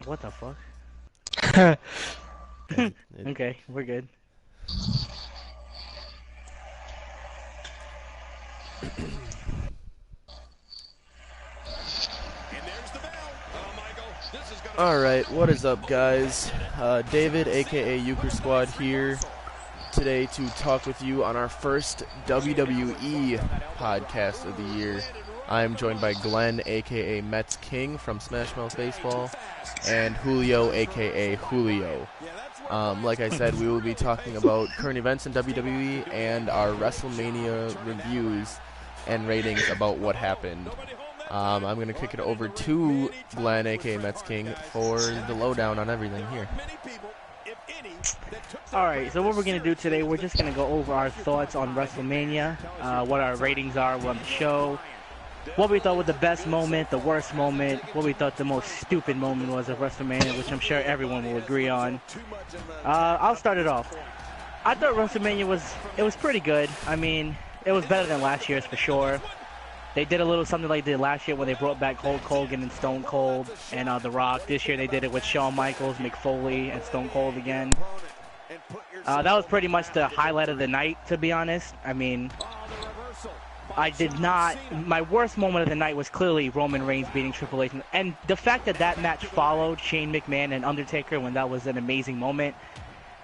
What the fuck? It- Okay, we're good. Alright, what is up, guys? David, aka Euchre Squad, here today to talk with you on our first WWE podcast of the year. I am joined by Glenn, aka Mets King from Smashmouth Baseball, and Julio, aka Julio. Like I said, we will be talking about current events in WWE and our Wrestlemania reviews and ratings about what happened. I'm going to kick it over to Glenn, a.k.a. Mets King, for the lowdown on everything here. Alright, so what we're going to do today, we're just going to go over our thoughts on WrestleMania, what our ratings are on the show, what we thought was the best moment, the worst moment, what we thought the most stupid moment was of WrestleMania, which I'm sure everyone will agree on. I'll start it off. I thought WrestleMania was pretty good. I mean, it was better than last year's for sure. They did a little something like they did last year when they brought back Hulk Hogan and Stone Cold and The Rock. This year they did it with Shawn Michaels, Mick Foley, and Stone Cold again. That was pretty much the highlight of the night, to be honest. I mean, my worst moment of the night was clearly Roman Reigns beating Triple H. And the fact that that match followed Shane McMahon and Undertaker when that was an amazing moment,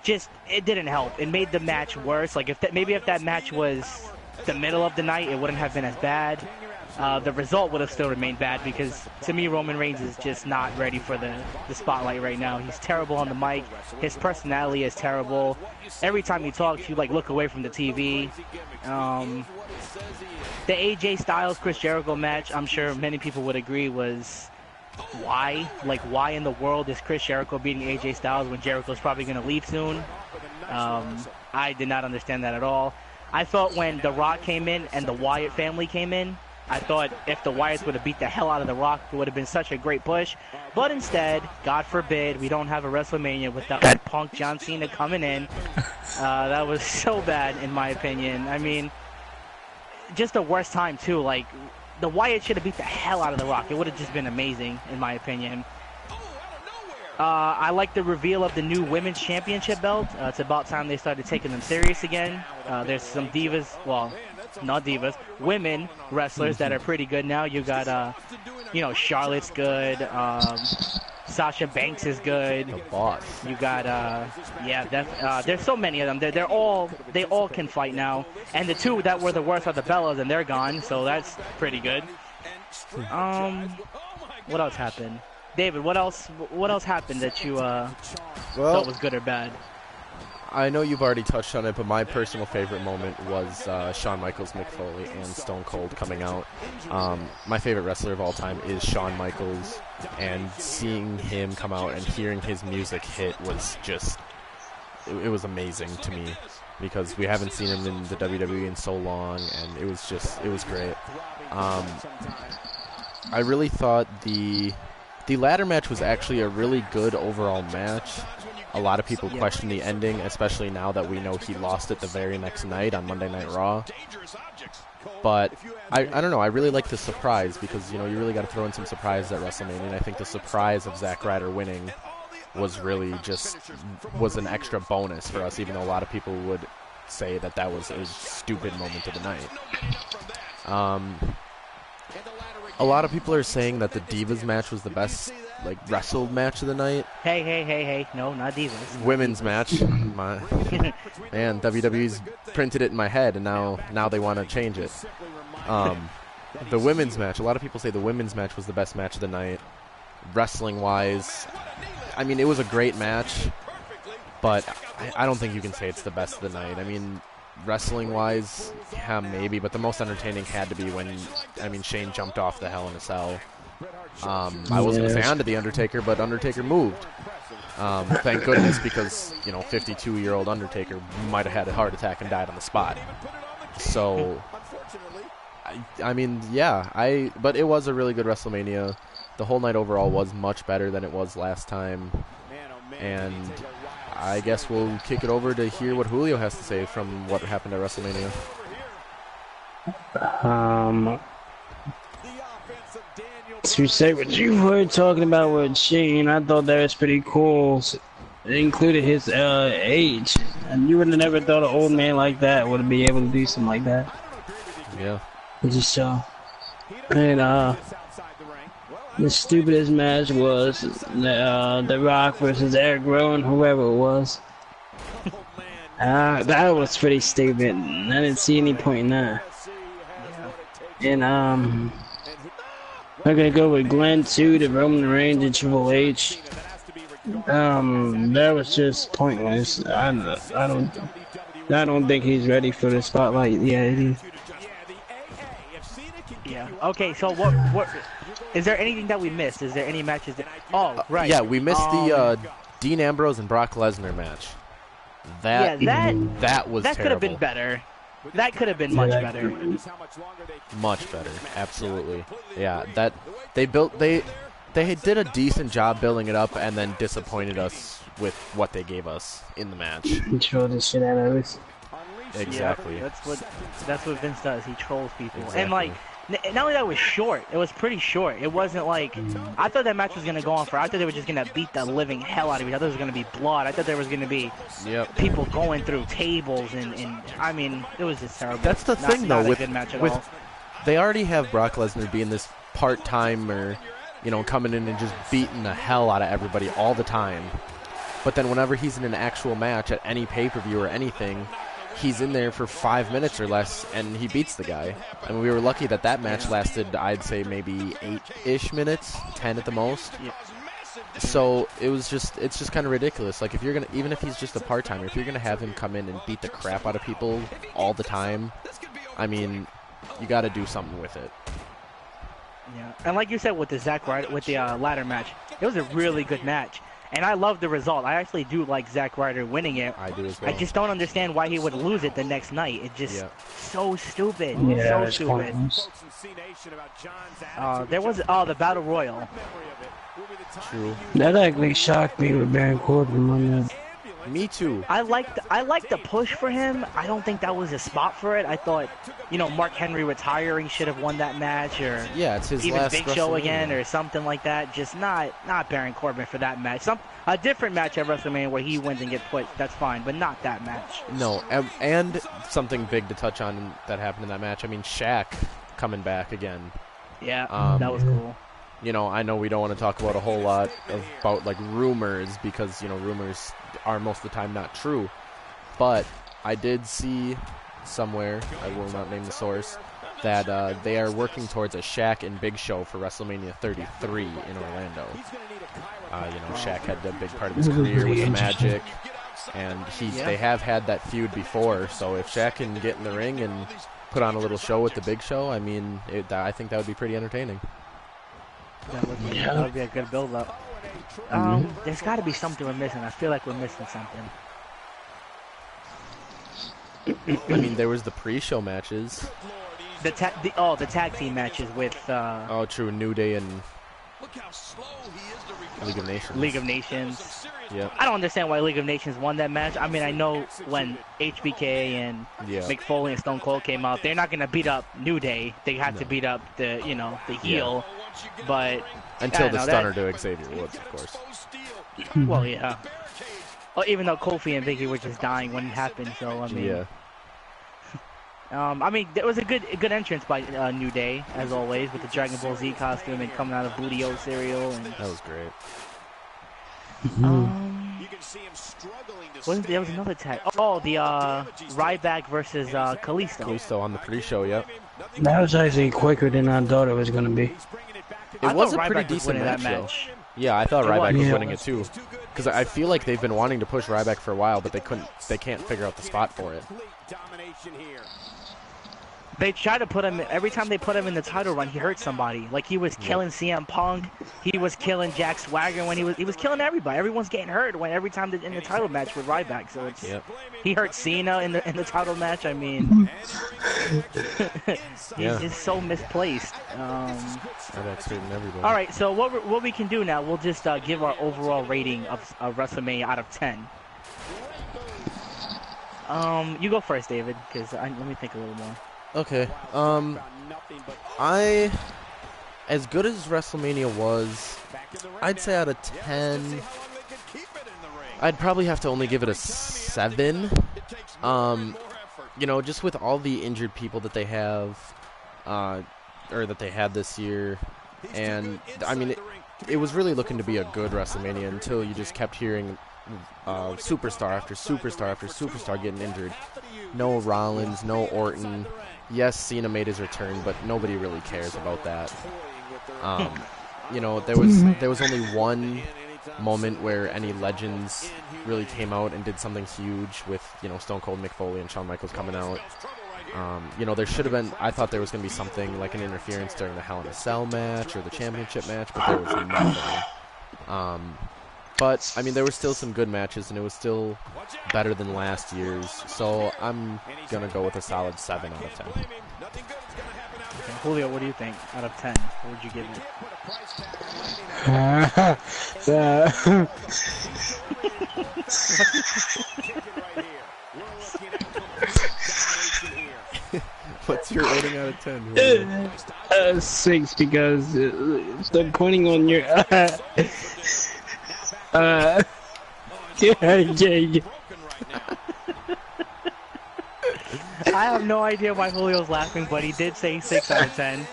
it didn't help. It made the match worse. Like, maybe if that match was the middle of the night, it wouldn't have been as bad. The result would have still remained bad because, to me, Roman Reigns is just not ready for the spotlight right now. He's terrible on the mic. His personality is terrible. Every time he talks, you look away from the TV. The AJ Styles Chris Jericho match, I'm sure many people would agree, was why? Why in the world is Chris Jericho beating AJ Styles when Jericho's probably going to leave soon? I did not understand that at all. I thought when The Rock came in and the Wyatt family came in, I thought if the Wyatts would have beat the hell out of The Rock, it would have been such a great push. But instead, God forbid, we don't have a WrestleMania without that punk John Cena coming in. That was so bad, in my opinion. I mean, just the worst time, too. Like, the Wyatt should have beat the hell out of The Rock. It would have just been amazing, in my opinion. I like the reveal of the new Women's Championship belt. It's about time they started taking them serious again. There's some divas, well, not divas, women wrestlers that are pretty good now. You got, Charlotte's good. Sasha Banks is good. The Boss. You got, there's so many of them. They all can fight now. And the two that were the worst are the Bellas, and they're gone. So that's pretty good. What else happened? David, what else happened that you thought was good or bad? I know you've already touched on it, but my personal favorite moment was Shawn Michaels, Mick Foley, and Stone Cold coming out. My favorite wrestler of all time is Shawn Michaels, and seeing him come out and hearing his music hit was just, it was amazing to me, because we haven't seen him in the WWE in so long, and it was great. I really thought the ladder match was actually a really good overall match. A lot of people question the ending, especially now that we know he lost it the very next night on Monday Night Raw. But I don't know, I really like the surprise because, you really got to throw in some surprise at WrestleMania, and I think the surprise of Zack Ryder winning was really was an extra bonus for us, even though a lot of people would say that was a stupid moment of the night. A lot of people are saying that the Divas match was the best, wrestled match of the night. Hey. No, not Divas. Women's match. Man, WWE's printed it in my head, and now they want to change it. The women's match. A lot of people say the women's match was the best match of the night. Wrestling-wise, I mean, it was a great match, but I don't think you can say it's the best of the night. I mean, wrestling-wise, yeah, maybe, but the most entertaining had to be when, Shane jumped off the Hell in a Cell. I wasn't a fan of The Undertaker, but Undertaker moved. Thank goodness, because, 52-year-old Undertaker might have had a heart attack and died on the spot. So, but it was a really good WrestleMania. The whole night overall was much better than it was last time. And I guess we'll kick it over to hear what Julio has to say from what happened at WrestleMania. To say what you were talking about with Shane, I thought that was pretty cool. It included his age, and you would have never thought an old man like that would be able to do something like that. Yeah. Just and the stupidest match was The Rock versus Eric Rowan, whoever it was. That was pretty stupid. I didn't see any point in that. And I'm gonna go with Glenn too, the Roman Reigns and Triple H. That was just pointless. I don't think he's ready for the spotlight. Yeah, it is. Yeah. Okay. So what? Is there anything that we missed? Is there any matches that? Oh, right. Yeah, we missed the Dean Ambrose and Brock Lesnar match. That was terrible. That could have been better. That could have been much better. Much better, absolutely. Yeah, that they did a decent job building it up and then disappointed us with what they gave us in the match. He trolled the shit out of us. Exactly. Yeah, that's what Vince does. He trolls people. Exactly. And like, not only that, it was short. It was pretty short. It wasn't like I thought that match was gonna go on for. I thought they were just gonna beat the living hell out of each other. I thought there was gonna be blood. I thought there was gonna be people going through tables and I mean, it was just terrible. That's the thing though. With a good match at all. They already have Brock Lesnar being this part-timer, coming in and just beating the hell out of everybody all the time. But then whenever he's in an actual match at any pay-per-view or anything, he's in there for 5 minutes or less, and he beats the guy. And we were lucky that match lasted, I'd say, maybe 8-ish minutes, 10 at the most. Yeah. So it's just kind of ridiculous. Like, if you're gonna, even if he's just a part-timer, if you're gonna have him come in and beat the crap out of people all the time, I mean, you got to do something with it. Yeah, and like you said with the ladder match, it was a really good match. And I love the result. I actually do like Zack Ryder winning it. I do as well. I just don't understand why he would lose it the next night. It just so stupid. Yeah, so stupid. There was the Battle Royal. True. That actually shocked me with Baron Corbin on that. Me too. I liked the push for him. I don't think that was a spot for it. I thought, Mark Henry retiring should have won that match, or it's his even last Big Show again, or something like that. Just not Baron Corbin for that match. A different match at WrestleMania where he wins and gets put. That's fine, but not that match. No, and something big to touch on that happened in that match. I mean, Shaq coming back again. Yeah, that was cool. I know we don't want to talk about a whole lot about like rumors because rumors are most of the time not true, but I did see somewhere, I will not name the source, that they are working towards a Shaq and Big Show for WrestleMania 33 in Orlando. Shaq had a big part of his career with the Magic, and they have had that feud before. So if Shaq can get in the ring and put on a little show with the Big Show, I mean, I think that would be pretty entertaining. That would be a good build-up. There's got to be something we're missing. I feel like we're missing something. I mean, there was the pre-show matches. The tag team matches with. Oh, true. New Day and League of Nations. League of Nations. Yeah. I don't understand why League of Nations won that match. I mean, I know when HBK and Mick Foley and Stone Cold came out, they're not going to beat up New Day. They had to beat up the heel. But until the stunner to Xavier Woods, of course. Well, yeah. Well, even though Kofi and Biggie were just dying when it happened, so I mean. Yeah. I mean, it was a good entrance by New Day, as always, with the Dragon Ball Z costume and coming out of Booty-O cereal. And that was great. There was another tag. Oh, the Ryback versus Kalisto. Kalisto on the pre-show, yep. That was actually quicker than I thought it was going to be. It was a pretty decent match. Yeah, I thought Ryback was winning it too. Because I feel like they've been wanting to push Ryback for a while, but they can't figure out the spot for it. They try to put him, every time they put him in the title run, he hurt somebody. Like he was killing CM Punk, he was killing Jack Swagger when he was killing everybody. Everyone's getting hurt every time in the title match with Ryback. So it's he hurt Cena in the title match. I mean, he's so misplaced. Ryback's hurting everybody. All right, so what we can do now, we'll just give our overall rating of WrestleMania out of 10. You go first, David, because let me think a little more. Okay. I as good as WrestleMania was, I'd say out of 10, I'd probably have to only give it a 7. You know, just with all the injured people that they have, or that they had this year, and I mean, it was really looking to be a good WrestleMania until you just kept hearing superstar after superstar after superstar getting injured. No Rollins, no Orton. Yes, Cena made his return, but nobody really cares about that. You know, there was only one moment where any legends really came out and did something huge with, you know, Stone Cold, Mick Foley, and Shawn Michaels coming out. You know, there should have been, I thought there was going to be something like an interference during the Hell in a Cell match or the championship match, but there was nothing. But, I mean, there were still some good matches, and it was still better than last year's, so I'm going to go with a solid 7 out of 10. Okay, Julio, what do you think out of 10? What would you give it? What's your rating out of 10? 6, because stop pointing on your yeah. I have no idea why Julio's laughing, but he did say 6 out of 10.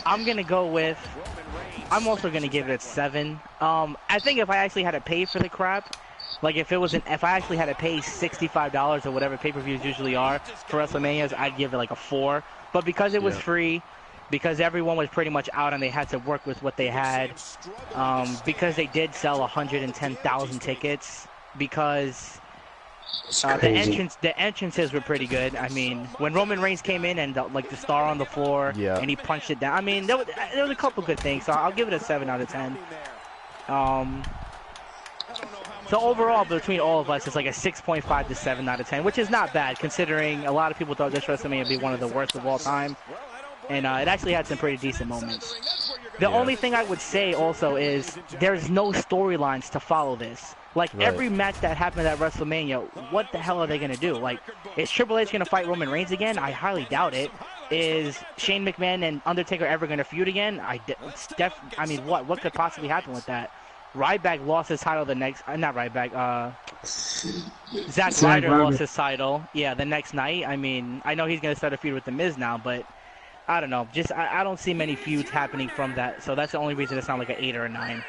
I'm gonna go with. I'm also gonna give it a 7. I think if I actually had to pay for the crap, like if I actually had to pay $65 or whatever pay-per-views usually are for WrestleManias, I'd give it like a 4. But because it was free, because everyone was pretty much out and they had to work with what they had, because they did sell 110,000 tickets, because the entrances were pretty good. I mean, when Roman Reigns came in and the star on the floor and he punched it down, I mean, there was a couple good things, so I'll give it a 7 out of 10. So overall, between all of us, it's like a 6.5 to 7 out of 10, which is not bad, considering a lot of people thought this WrestleMania would be one of the worst of all time. And it actually had some pretty decent moments. The only thing I would say also is there's no storylines to follow this. Like, every match that happened at WrestleMania, what the hell are they going to do? Like, is Triple H going to fight Roman Reigns again? I highly doubt it. Is Shane McMahon and Undertaker ever going to feud again? I mean, what could possibly happen with that? Ryback lost his title the next... not Ryback, Zack Ryder lost his title, the next night. I mean, I know he's going to start a feud with The Miz now, but... I don't know. Just I don't see many feuds happening from that, so that's the only reason it's not like an 8 or a 9.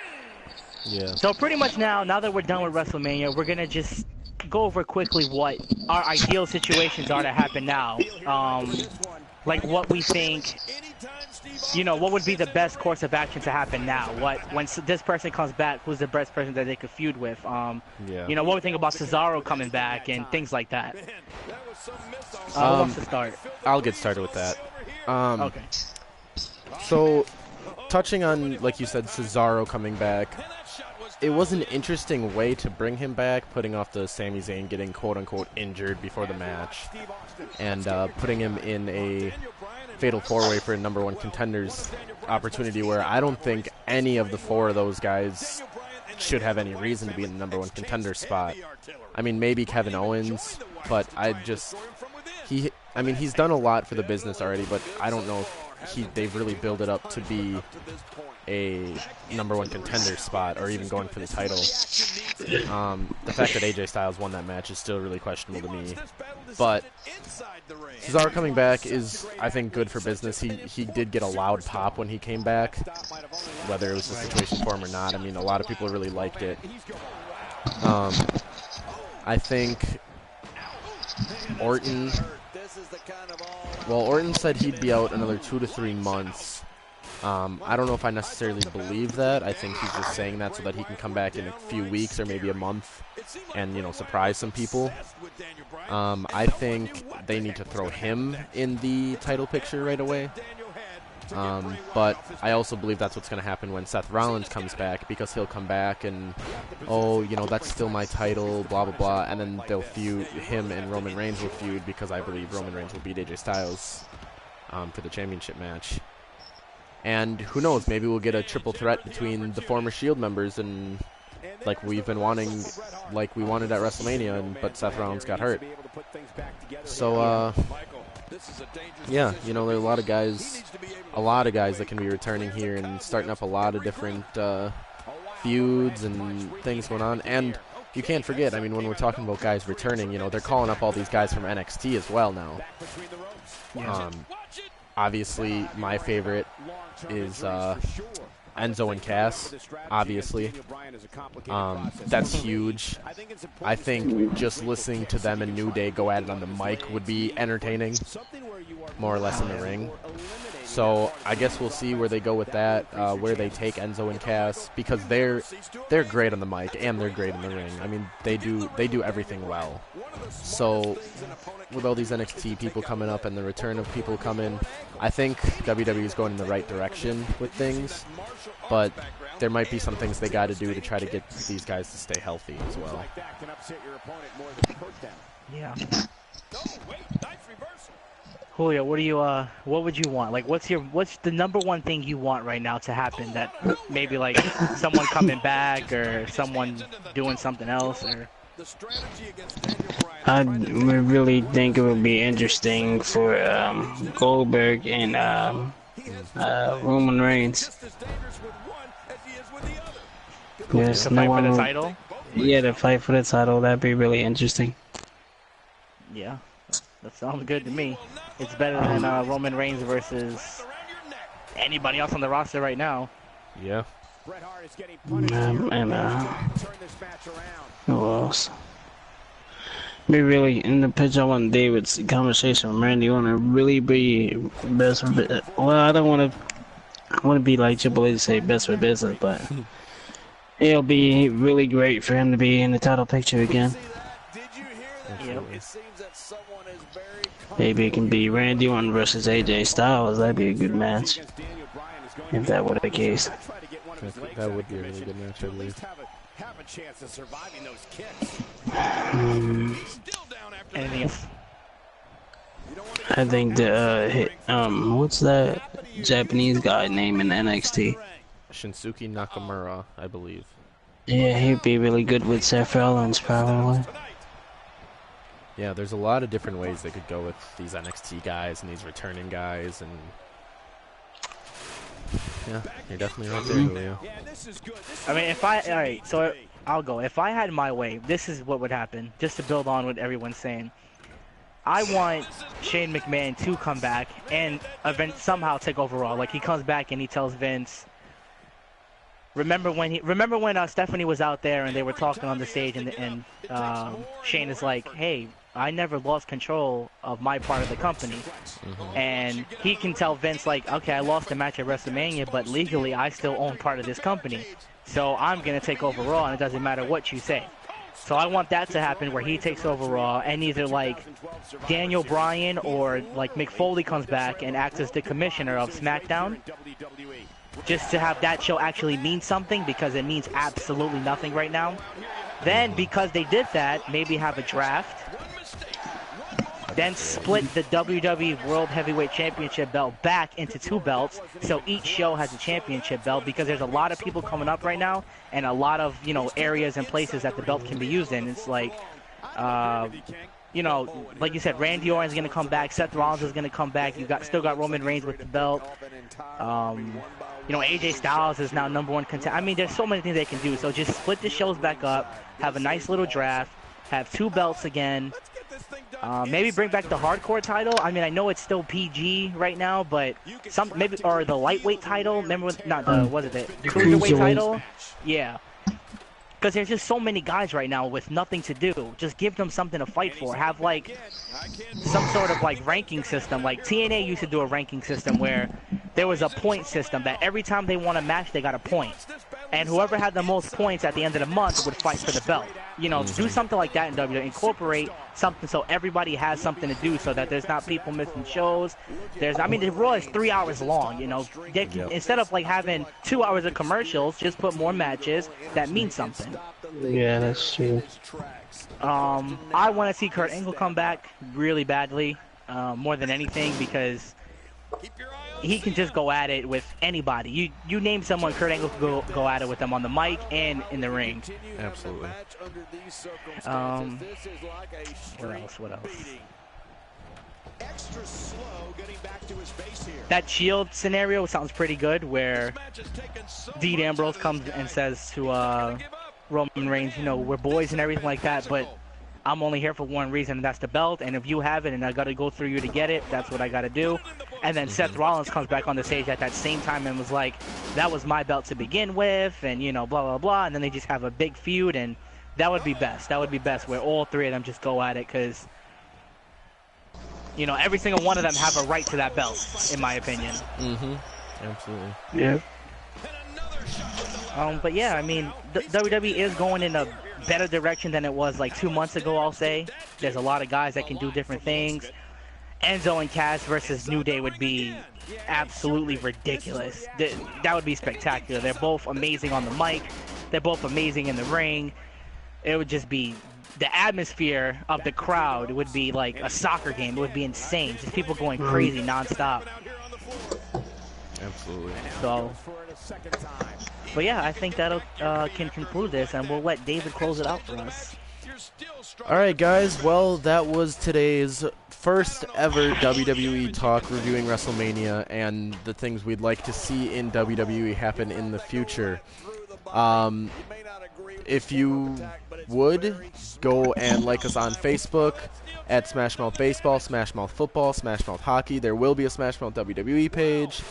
Yeah. So pretty much now that we're done with WrestleMania, we're gonna just go over quickly what our ideal situations are to happen now. Like what we think, you know, what would be the best course of action to happen now? When this person comes back, who's the best person that they could feud with? You know, what we think about Cesaro coming back and things like that. Who wants to start? I'll get started with that. Okay. So, touching on, like you said, Cesaro coming back, it was an interesting way to bring him back, putting off the Sami Zayn getting quote-unquote injured before the match, and putting him in a fatal four-way for a #1 contenders opportunity where I don't think any of the 4 of those guys should have any reason to be in the #1 contender spot. I mean, maybe Kevin Owens, but I mean, he's done a lot for the business already, but I don't know if they've really built it up to be a #1 contender spot or even going for the title. The fact that AJ Styles won that match is still really questionable to me. But Cesaro coming back is, I think, good for business. He did get a loud pop when he came back, whether it was a situation for him or not. I mean, a lot of people really liked it. I think Orton... Well, Orton said he'd be out another 2 to 3 months. I don't know if I necessarily believe that. I think he's just saying that so that he can come back in a few weeks or maybe a month and, you know, surprise some people. I think they need to throw him in the title picture right away. But I also believe that's what's going to happen when Seth Rollins comes back, because he'll come back and, oh, you know, that's still my title, blah, blah, blah, and then they'll feud, him and Roman Reigns will feud, because I believe Roman Reigns will beat AJ Styles for the championship match. And who knows, maybe we'll get a triple threat between the former Shield members, and like we've been wanting, like we wanted at WrestleMania, but Seth Rollins got hurt. So, Yeah, you know, there are a lot of guys that can be returning here and starting up a lot of different feuds and things going on. And you can't forget, I mean, when we're talking about guys returning, you know, they're calling up all these guys from NXT as well now. Obviously, my favorite is Enzo and Cass, obviously. That's huge. I think just listening to them and New Day go at it on the mic would be entertaining, more or less in the ring. So I guess we'll see where they go with that, where they take Enzo and Cass, because they're great on the mic and they're great in the ring. I mean, they do everything well. So with all these NXT people coming up and the return of people coming, I think WWE is going in the right direction with things, but there might be some things they got to do to try to get these guys to stay healthy as well. Yeah. Julio, what would you want? Like, what's the number one thing you want right now to happen? That maybe like someone coming back or someone doing something else, or. I really think it would be interesting for Goldberg and Roman Reigns. Yes, To fight for the title? Yeah, to fight for the title. That'd be really interesting. Yeah, that sounds good to me. It's better than Roman Reigns versus anybody else on the roster right now. Yeah. And who else? Be really in the pitch. I want David's conversation with Randy. Want to really be best for business. Well, I don't want to. I want to be like Triple H to say best for business, but it'll be really great for him to be in the title picture again. Yep. Maybe it can be Randy Orton versus AJ Styles. That'd be a good match if that were the case. That would be a really good match, I believe. Anything else? I think the what's that Japanese guy name in NXT? Shinsuke Nakamura, I believe. Yeah, he'd be really good with Seth Rollins, probably. Yeah, there's a lot of different ways they could go with these NXT guys and these returning guys, and yeah, you're definitely right there, Julio. I mean, alright, so I'll go. If I had my way, this is what would happen, just to build on what everyone's saying. I want Shane McMahon to come back and somehow take over Raw. Like, he comes back and he tells Vince, remember when Stephanie was out there and they were talking on the stage, and Shane is like, hey, I never lost control of my part of the company. And he can tell Vince, like, okay, I lost the match at WrestleMania, but legally I still own part of this company. So I'm going to take over Raw, and it doesn't matter what you say. So I want that to happen, where he takes over Raw, and either like Daniel Bryan or like Mick Foley comes back and acts as the commissioner of SmackDown, just to have that show actually mean something, because it means absolutely nothing right now. Then, because they did that, maybe have a draft, then split the WWE World Heavyweight Championship belt back into 2 belts, so each show has a championship belt, because there's a lot of people coming up right now, and a lot of, you know, areas and places that the belt can be used in. It's like, you know, like you said, Randy Orton's going to come back, Seth Rollins is going to come back, still got Roman Reigns with the belt, you know, AJ Styles is now #1 contender. I mean, there's so many things they can do, so just split the shows back up, have a nice little draft, have 2 belts again, maybe bring back the hardcore title. I mean, I know it's still PG right now, but or the lightweight title. Remember when, not the, what is it, the cruiserweight title? Yeah. Because there's just so many guys right now with nothing to do. Just give them something to fight for. Have, like, some sort of, like, ranking system. Like, TNA used to do a ranking system where there was a point system that every time they won a match, they got a point. And whoever had the most points at the end of the month would fight for the belt. You know, do something like that in WWE. Incorporate something so everybody has something to do, so that there's not people missing shows. I mean, the Raw is 3 hours long, you know. Instead of, like, having 2 hours of commercials, just put more matches that mean something. Yeah, that's true. I want to see Kurt Angle come back really badly, more than anything, because he can just go at it with anybody. You name someone, Kurt Angle can go at it with them on the mic and in the ring. Absolutely. What else? That Shield scenario sounds pretty good, where Dean Ambrose comes and says to Roman Reigns, you know, we're boys and everything like that, but I'm only here for one reason, and that's the belt, and if you have it and I got to go through you to get it, that's what I got to do. And then Seth Rollins comes back on the stage at that same time and was like, that was my belt to begin with, and, you know, blah, blah, blah, and then they just have a big feud, and that would be best. That would be best, where all three of them just go at it, because, you know, every single one of them have a right to that belt, in my opinion. Absolutely. Yeah. But yeah, I mean, WWE is going in a better direction than it was like 2 months ago, I'll say. There's a lot of guys that can do different things. Enzo and Cass versus New Day would be absolutely ridiculous. That would be spectacular. They're both amazing on the mic. They're both amazing in the ring. It would just be, the atmosphere of the crowd would be like a soccer game. It would be insane. Just people going crazy nonstop. Absolutely. So, but yeah, I think that'll can conclude this, and we'll let David close it out for us. All right, guys. Well, that was today's first ever WWE talk reviewing WrestleMania and the things we'd like to see in WWE happen in the future. If you would, go and like us on Facebook at Smashmouth Baseball, Smashmouth Football, Smashmouth Hockey. There will be a Smashmouth WWE page.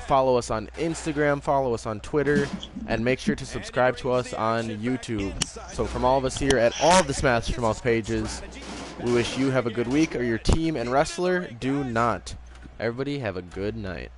Follow us on Instagram, follow us on Twitter, and make sure to subscribe to us on YouTube. So from all of us here at all of the Smashmouth pages, we wish you have a good week, or your team and wrestler do not. Everybody have a good night.